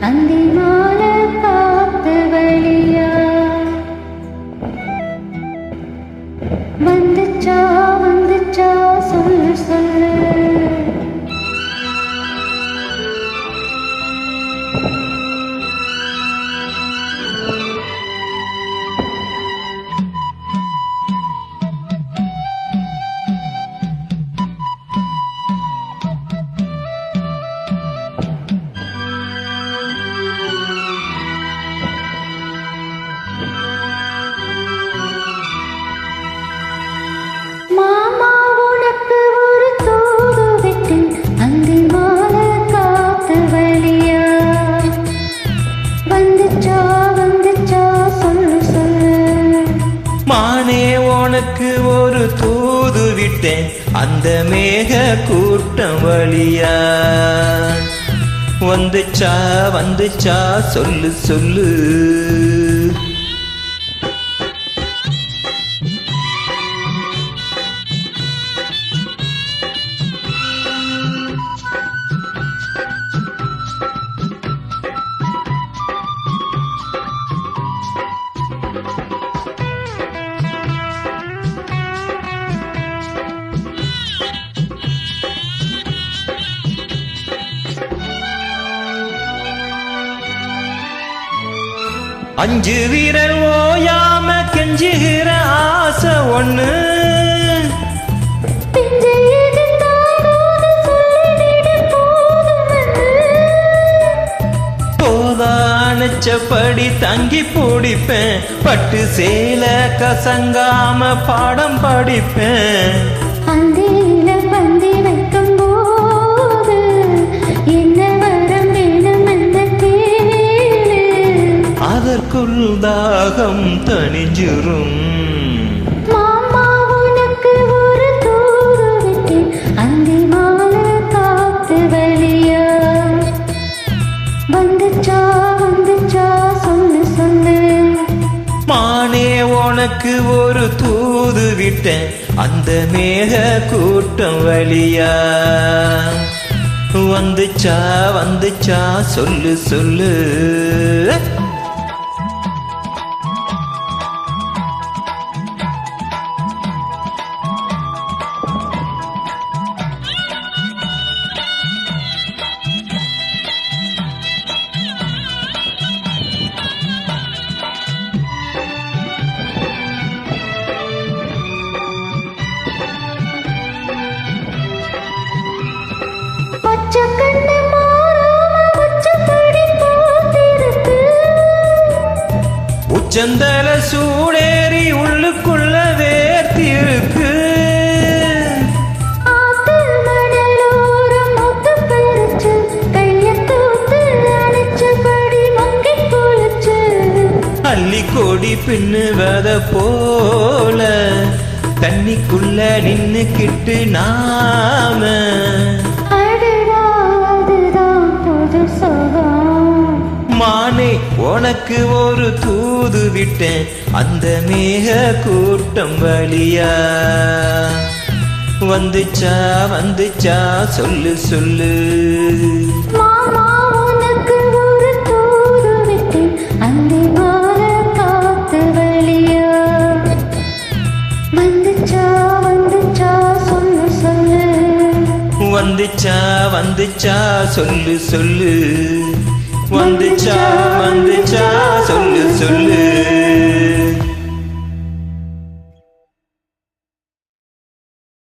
அந்தி மாலை காத்து வழியா வந்துச்சா வந்துச்சா சொல்லு சொல்லு உனக்கு ஒரு தூது விட்டேன் அந்த மேக கூட்டம் வழியா வந்துச்சா வந்துச்சா சொல்லு சொல்லு அஞ்சு வீரல் ஓயாம கெஞ்சுகிற ஆசை ஒண்ணு போதானச்சப்படி தங்கி பிடிப்பேன் பட்டு சேல கசங்காம பாடம் படிப்பேன் அதற்குள் தாகம் தணிஞ்சிரும் மாமா உனக்கு ஒரு தூது விட்டேன் அந்தி மாலை காத்து வழியா வந்துச்சா வந்துச்சா சொல்லு சொல்லு மானே உனக்கு ஒரு தூது விட்டேன் அந்த மேக கூட்டம் வழியா வந்துச்சா வந்துச்சா சொல்லு சொல்லு உச்சந்தல சூடேறி உள்ளுக்குள்ள வேர்த்திருக்கு அள்ளி கோடி பின்னுவத போல தண்ணிக்குள்ள நின்னுக்கிட்டு நாம மானே உனக்கு ஒரு தூது விட்டேன் அந்த மேக கூட்டம் வழியா வந்துச்சா வந்துச்சா சொல்லு சொல்லு மாமா உனக்கு ஒரு தூது விட்டேன் அந்தி மாலை காத்து வழியா வந்துச்சா வந்துச்சா சொல்லு சொல்லு வந்துச்சா வந்துச்சா சொல்லு சொல்லு வந்துச்சா வந்துச்சா சொல்லு சொல்லு